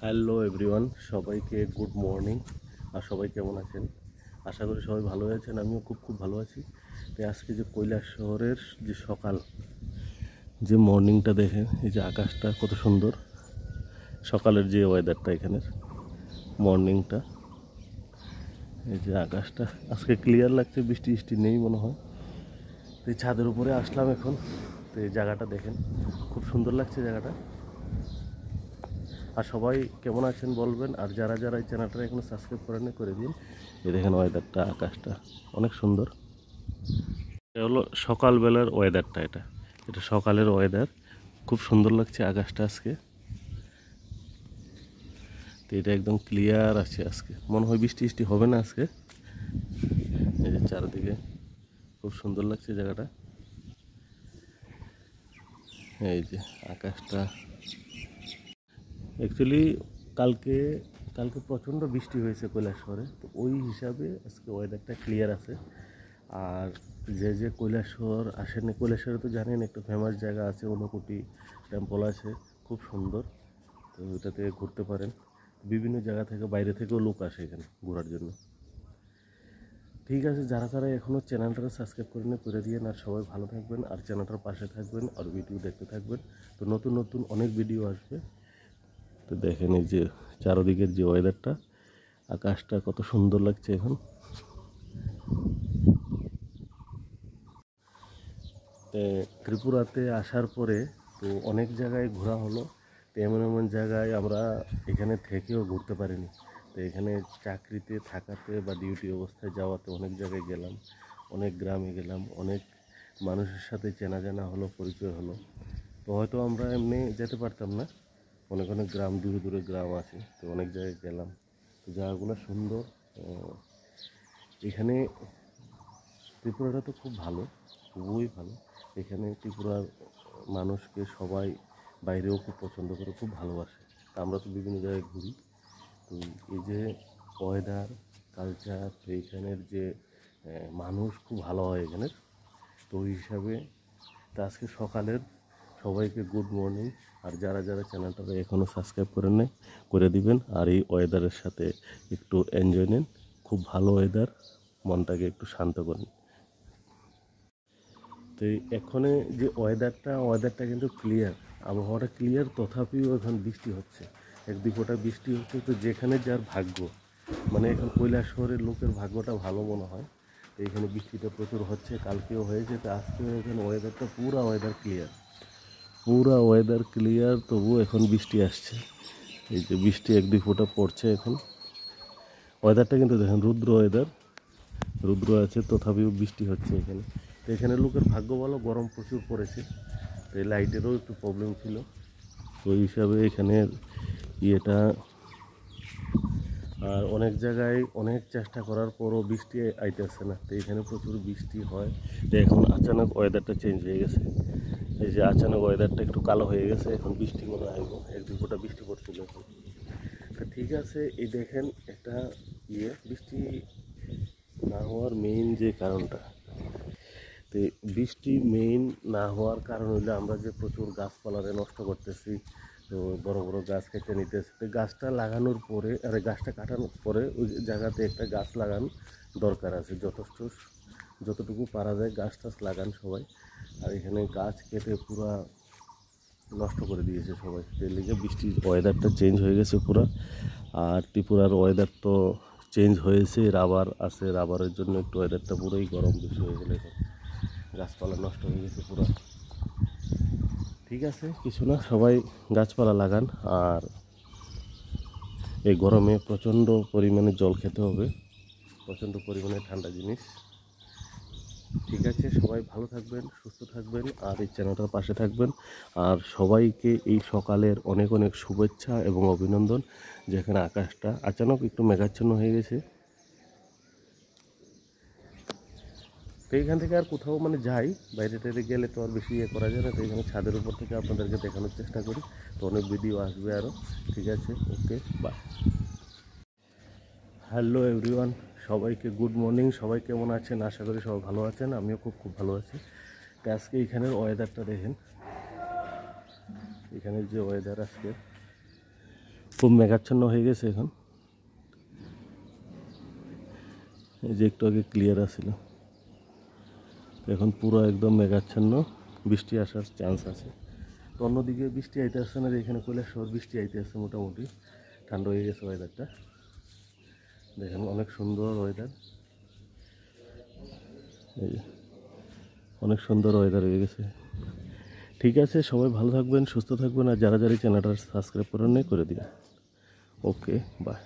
Hello everyone, সবাইকে good morning. আর সবাই কেমন আছেন? আশা করি সবাই ভালো আছেন। আমিও খুব ভালো আছি। তাই আজকে যে কৈলাস শহরের যে সকাল, যে মর্নিংটা দেখেন, এই যে আকাশটা কত সুন্দর, সকালের যে ওয়েদারটা এখানের মর্নিংটা, এই যে আকাশটা আজকে ক্লিয়ার লাগছে, বৃষ্টি বৃষ্টি নেই মনে হয়। তো এই ছাদের উপরে আসলাম এখন। তো এই জায়গাটা দেখেন, খুব সুন্দর লাগছে জায়গাটা। আর সবাই কেমন আছেন বলবেন, আর যারা যারা এই চ্যানেলটা এখনো সাবস্ক্রাইব করেন করে দিন। এই দেখেন ওয়েদারটা, আকাশটা অনেক সুন্দর। এটা হলো সকালবেলার ওয়েদারটা, এটা সকালের ওয়েদার। খুব সুন্দর লাগছে আকাশটা আজকে। তো এটা একদম ক্লিয়ার আছে আজকে, মনে হয় বৃষ্টি বৃষ্টি হবে না আজকে। এই যে চারিদিকে খুব সুন্দর লাগছে জায়গাটা। এই যে আকাশটা অ্যাকচুয়ালি কালকে কালকে প্রচণ্ড বৃষ্টি হয়েছে কৈলাসহরে, তো ওই হিসাবে আজকে ওয়েদারটা ক্লিয়ার আছে। আর যে কৈলাসহর আসেন, কৈলাসহরে তো জানেন একটা ফেমাস জায়গা আছে, ঊনকোটি টেম্পল আছে, খুব সুন্দর। তো ওইটাতে ঘুরতে পারেন। বিভিন্ন জায়গা থেকে, বাইরে থেকেও লোক আসে এখানে ঘোরার জন্য। ঠিক আছে, যারা যারা এখনও চ্যানেলটা সাবস্ক্রাইব করে দিয়ে, আর সবাই ভালো থাকবেন, আর চ্যানেলটার পাশে থাকবেন, আর ভিডিও দেখতে থাকবেন। তো নতুন নতুন অনেক ভিডিও আসবে। তো দেখেন এই যে চারদিকের যে ওয়েদারটা, আকাশটা কত সুন্দর লাগছে এখন। ত্রিপুরাতে আসার পরে তো অনেক জায়গায় ঘোরা হলো। তো এমন এমন জায়গায় আমরা এখানে থেকেও ঘুরতে পারিনি। তো এখানে চাকরিতে থাকাতে বা ডিউটি অবস্থায় যাওয়াতে অনেক জায়গায় গেলাম, অনেক গ্রামে গেলাম, অনেক মানুষের সাথে চেনা জানা হলো, পরিচয় হলো। তো হয়তো আমরা এমনি যেতে পারতাম না, অনেক অনেক গ্রাম, দূরে দূরে গ্রাম আছে, তো অনেক জায়গায় গেলাম। তো জায়গাগুলো সুন্দর। এখানে ত্রিপুরাটা তো খুব ভালো, খুবই ভালো। এখানে ত্রিপুরার মানুষকে সবাই বাইরেও খুব পছন্দ করে, খুব ভালোবাসে। তা আমরা তো বিভিন্ন জায়গায় ঘুরি। তো এই যে ওয়েদার, কালচার, এইখানের যে মানুষ খুব ভালো হয় এখানের। তো ওই হিসাবে তা আজকে সকালের সবাইকে গুড মর্নিং। আর যারা যারা চ্যানেলটা এখনও সাবস্ক্রাইব করেন নাই করে দিবেন। আর এই ওয়েদারের সাথে একটু এনজয় নেন, খুব ভালো ওয়েদার, মনটাকে একটু শান্ত করুন। তো এখানে যে ওয়েদারটা কিন্তু ক্লিয়ার, আবহাওয়াটা ক্লিয়ার, তথাপিও এখন বৃষ্টি হচ্ছে, এক দুই ফোঁটা বৃষ্টি হচ্ছে। তো যেখানে যার ভাগ্য, মানে এখন কৈলাস শহরের লোকের ভাগ্যটা ভালো মনে হয়। তো এখানে বৃষ্টিটা প্রচুর হচ্ছে, কালকেও হয়েছে। তো আজকেও এখানে ওয়েদারটা পুরা ওয়েদার ক্লিয়ার, তবুও এখন বৃষ্টি আসছে। এই যে বৃষ্টি এক দুই ফোঁটা পড়ছে এখন। ওয়েদারটা কিন্তু দেখেন রুদ্র আছে, তথাপিও বৃষ্টি হচ্ছে এখানে। তো এখানে লোকের ভাগ্য ভালো, গরম প্রচুর পড়েছে। তো এই লাইটেরও একটু প্রবলেম ছিল। তো ওই হিসাবে এখানের ইয়েটা, আর অনেক জায়গায় অনেক চেষ্টা করার পরও বৃষ্টি আইতেছে না। তো এখানে প্রচুর বৃষ্টি হয়। তো এখন আচানক ওয়েদারটা চেঞ্জ হয়ে গেছে। এই যে আচানক ওয়েদারটা একটু কালো হয়ে গেছে, এখন বৃষ্টি মনে হয় এক দুই ফোঁটা বৃষ্টি পড়ছিল এখন। তো ঠিক আছে, এই দেখেন একটা বৃষ্টি না হওয়ার মেইন যে কারণটা, তো বৃষ্টি মেইন না হওয়ার কারণ হইলে আমরা যে প্রচুর গাছপালারে নষ্ট করতেছি। তো বড় বড় গাছ কেটে নিতেছি। তো গাছটা লাগানোর পরে, গাছটা কাটানোর পরে ওই জায়গাতে একটা গাছ লাগানো দরকার আছে, যতটুকু পারা যায় গাছ টাছ লাগান সবাই। আর এখানে গাছ কেটে পুরা নষ্ট করে দিয়েছে সবাই। এর লিগে বৃষ্টির ওয়েদারটা চেঞ্জ হয়ে গেছে পুরা। আর ত্রিপুরার ওয়েদার তো চেঞ্জ হয়েছে, রাবার আছে, রাবারের জন্য একটু ওয়েদারটা পুরোই গরম বেশি হয়ে গেলে এখন গাছপালা নষ্ট হয়ে গেছে পুরো। ঠিক আছে, কিছু না, সবাই গাছপালা লাগান। আর এই গরমে প্রচণ্ড পরিমাণে জল খেতে হবে, প্রচণ্ড পরিমাণে ঠান্ডা জিনিস। ঠিক আছে, সবাই ভালো থাকবেন, সুস্থ থাকবেন, আর এই চ্যানেলটার পাশে থাকবেন। আর সবাইকে এই সকালের অনেক অনেক শুভেচ্ছা এবং অভিনন্দন। যেখানে আকাশটা আচানক একটু মেঘাচ্ছন্ন হয়ে গেছে। তো এইখান থেকে আর কোথাও মানে যাই, বাইরে টাইরে গেলে তো আর বেশি করা যায় না। তো এখানে ছাদের উপর থেকে আপনাদেরকে দেখানোর চেষ্টা করি। তো অনেক ভিডিও আসবে আরও। ঠিক আছে, ওকে, বাই। হ্যালো এভরিওয়ান, সবাইকে গুড মর্নিং। সবাই কেমন আছেন? আশা করি সবাই ভালো আছেন। আমিও খুব ভালো আছি। তো আজকে এখানের ওয়েদারটা দেখেন, এখানের যে ওয়েদার আজকে খুব মেঘাচ্ছন্ন হয়ে গেছে এখন। এই যে একটু আগে ক্লিয়ার আছিল, এখন পুরো একদম মেঘাচ্ছন্ন, বৃষ্টি আসার চান্স আছে। তো অন্যদিকে বৃষ্টি আইতে আসছে না, এখানে কৈলাস শহর বৃষ্টি আইতে আসছে, মোটামুটি ঠান্ডা হয়ে গেছে ওয়েদারটা। দেখেন অনেক সুন্দর ওয়েদার, এই যে অনেক সুন্দর ওয়েদার হয়ে গেছে। ঠিক আছে, সবাই ভালো থাকবেন, সুস্থ থাকবেন, আর যারা যারা চ্যানেলটা সাবস্ক্রাইব করেন নাই করে দিন। ওকে, বাই।